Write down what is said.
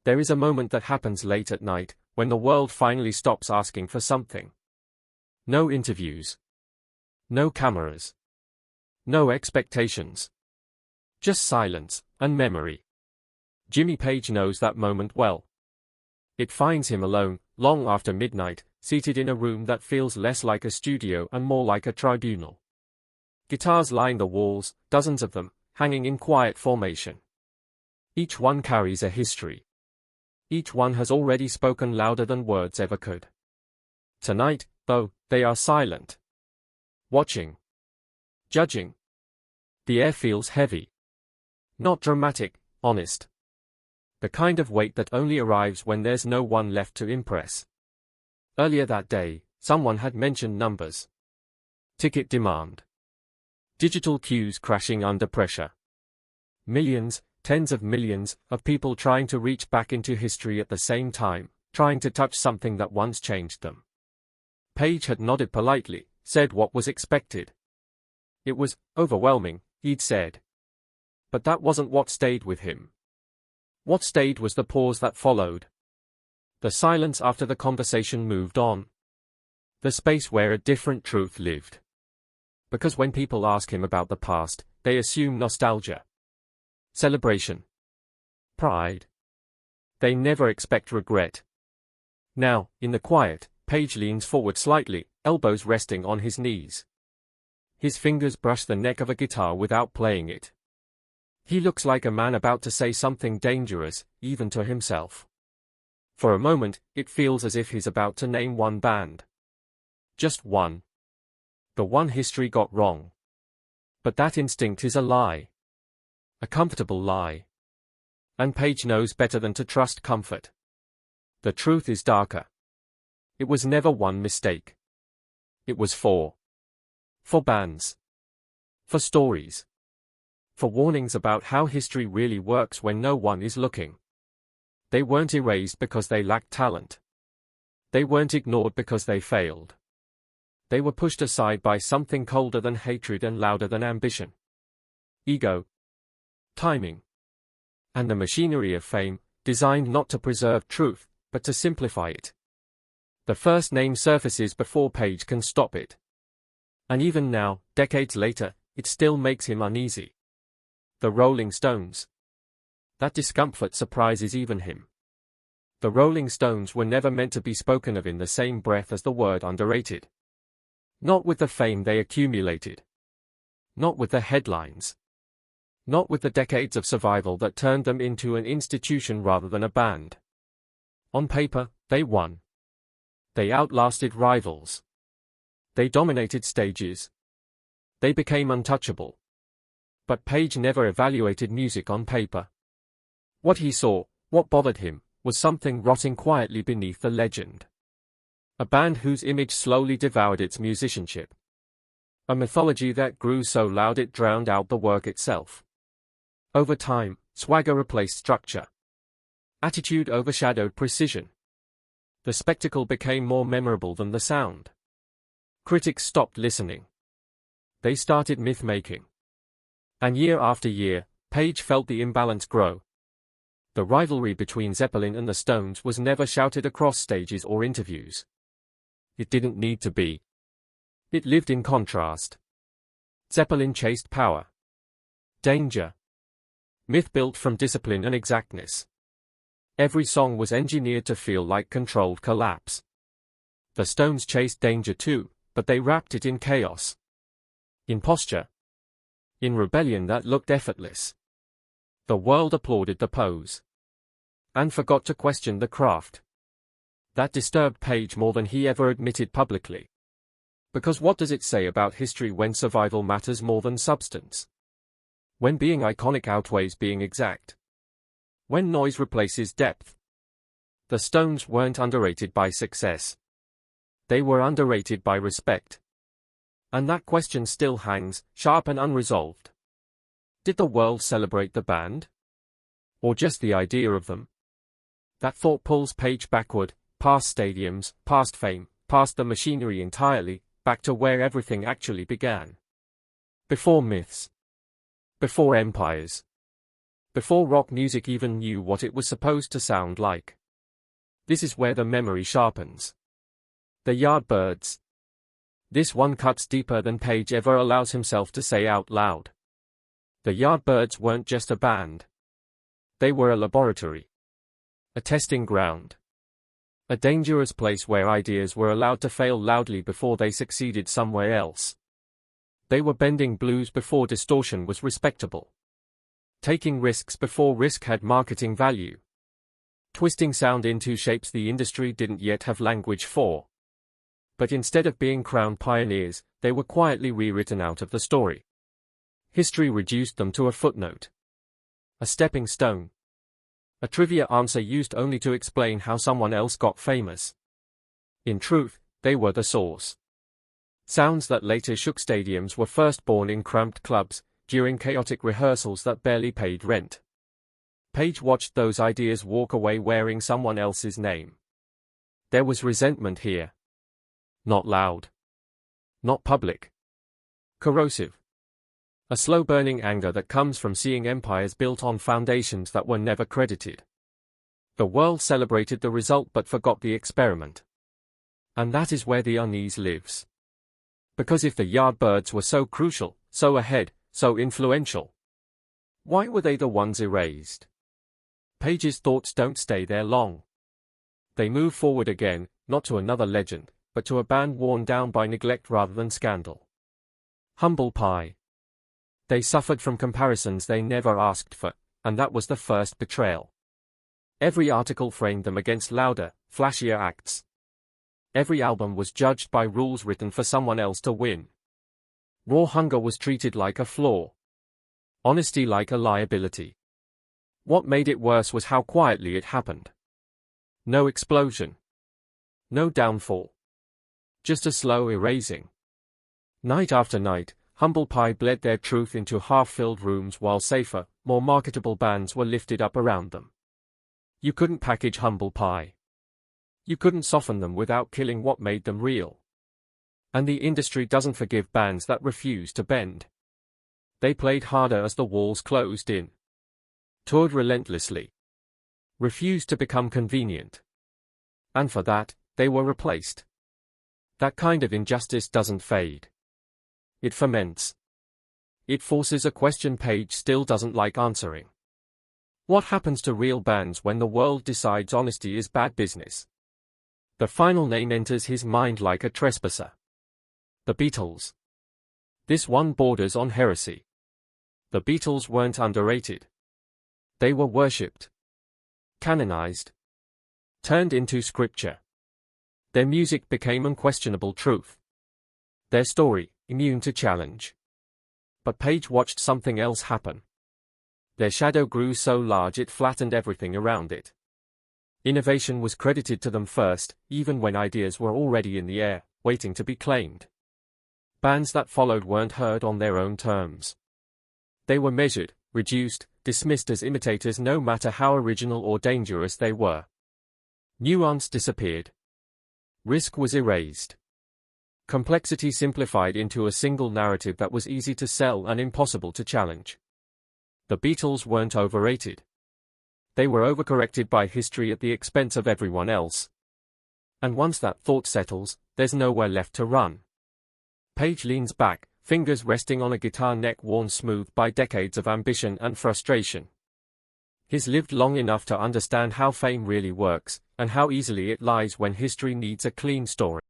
There is a moment that happens late at night, when the world finally stops asking for something. No interviews. No cameras. No expectations. Just silence and memory. Jimmy Page knows that moment well. It finds him alone, long after midnight, seated in a room that feels less like a studio and more like a tribunal. Guitars line the walls, dozens of them, hanging in quiet formation. Each one carries a history. Each one has already spoken louder than words ever could. Tonight, though, they are silent. Watching. Judging. The air feels heavy. Not dramatic, honest. The kind of weight that only arrives when there's no one left to impress. Earlier that day, someone had mentioned numbers. Ticket demand. Digital cues crashing under pressure. Millions, tens of millions, of people trying to reach back into history at the same time, trying to touch something that once changed them. Page had nodded politely, said what was expected. It was overwhelming, he'd said. But that wasn't what stayed with him. What stayed was the pause that followed. The silence after the conversation moved on. The space where a different truth lived. Because when people ask him about the past, they assume nostalgia. Celebration. Pride. They never expect regret. Now, in the quiet, Page leans forward slightly, elbows resting on his knees. His fingers brush the neck of a guitar without playing it. He looks like a man about to say something dangerous, even to himself. For a moment, it feels as if he's about to name one band. Just one. The one history got wrong. But that instinct is a lie. A comfortable lie. And Page knows better than to trust comfort. The truth is darker. It was never one mistake. It was four. For bands. For stories. For warnings about how history really works when no one is looking. They weren't erased because they lacked talent. They weren't ignored because they failed. They were pushed aside by something colder than hatred and louder than ambition. Ego. Timing. And the machinery of fame, designed not to preserve truth, but to simplify it. The first name surfaces before Page can stop it. And even now, decades later, it still makes him uneasy. The Rolling Stones. That discomfort surprises even him. The Rolling Stones were never meant to be spoken of in the same breath as the word underrated. Not with the fame they accumulated. Not with the headlines. Not with the decades of survival that turned them into an institution rather than a band. On paper, they won. They outlasted rivals. They dominated stages. They became untouchable. But Page never evaluated music on paper. What he saw, what bothered him, was something rotting quietly beneath the legend. A band whose image slowly devoured its musicianship. A mythology that grew so loud it drowned out the work itself. Over time, swagger replaced structure. Attitude overshadowed precision. The spectacle became more memorable than the sound. Critics stopped listening. They started myth-making. And year after year, Page felt the imbalance grow. The rivalry between Zeppelin and the Stones was never shouted across stages or interviews. It didn't need to be. It lived in contrast. Zeppelin chased power. Danger. Myth built from discipline and exactness. Every song was engineered to feel like controlled collapse. The Stones chased danger too, but they wrapped it in chaos. In posture. In rebellion that looked effortless. The world applauded the pose. And forgot to question the craft. That disturbed Page more than he ever admitted publicly. Because what does it say about history when survival matters more than substance? When being iconic outweighs being exact? When noise replaces depth? The Stones weren't underrated by success. They were underrated by respect. And that question still hangs, sharp and unresolved. Did the world celebrate the band? Or just the idea of them? That thought pulls Page backward, past stadiums, past fame, past the machinery entirely, back to where everything actually began. Before myths. Before empires. before rock music even knew what it was supposed to sound like. This is where the memory sharpens. The Yardbirds. This one cuts deeper than Page ever allows himself to say out loud. The Yardbirds weren't just a band. They were a laboratory. A testing ground. A dangerous place where ideas were allowed to fail loudly before they succeeded somewhere else. They were bending blues before distortion was respectable. Taking risks before risk had marketing value. Twisting sound into shapes the industry didn't yet have language for. But instead of being crowned pioneers, they were quietly rewritten out of the story. History reduced them to a footnote. A stepping stone. A trivia answer used only to explain how someone else got famous. In truth, they were the source. Sounds that later shook stadiums were first born in cramped clubs, during chaotic rehearsals that barely paid rent. Page watched those ideas walk away wearing someone else's name. There was resentment here. Not loud. Not public. Corrosive. A slow-burning anger that comes from seeing empires built on foundations that were never credited. The world celebrated the result but forgot the experiment. And that is where the unease lives. Because if the Yardbirds were so crucial, so ahead, so influential, why were they the ones erased? Page's thoughts don't stay there long. They move forward again, not to another legend, but to a band worn down by neglect rather than scandal. Humble Pie. They suffered from comparisons they never asked for, and that was the first betrayal. Every article framed them against louder, flashier acts. Every album was judged by rules written for someone else to win. Raw hunger was treated like a flaw. Honesty like a liability. What made it worse was how quietly it happened. No explosion. No downfall. Just a slow erasing. Night after night, Humble Pie bled their truth into half-filled rooms while safer, more marketable bands were lifted up around them. You couldn't package Humble Pie. You couldn't soften them without killing what made them real. And the industry doesn't forgive bands that refuse to bend. They played harder as the walls closed in. Toured relentlessly. Refused to become convenient. And for that, they were replaced. That kind of injustice doesn't fade. It ferments. It forces a question Page still doesn't like answering. What happens to real bands when the world decides honesty is bad business? The final name enters his mind like a trespasser. The Beatles. This one borders on heresy. The Beatles weren't underrated. They were worshipped. Canonized. Turned into scripture. Their music became unquestionable truth. Their story, immune to challenge. But Page watched something else happen. Their shadow grew so large it flattened everything around it. Innovation was credited to them first, even when ideas were already in the air, waiting to be claimed. Bands that followed weren't heard on their own terms. They were measured, reduced, dismissed as imitators no matter how original or dangerous they were. Nuance disappeared. Risk was erased. Complexity simplified into a single narrative that was easy to sell and impossible to challenge. The Beatles weren't overrated. They were overcorrected by history at the expense of everyone else. And once that thought settles, there's nowhere left to run. Page leans back, fingers resting on a guitar neck worn smooth by decades of ambition and frustration. He's lived long enough to understand how fame really works, and how easily it lies when history needs a clean story.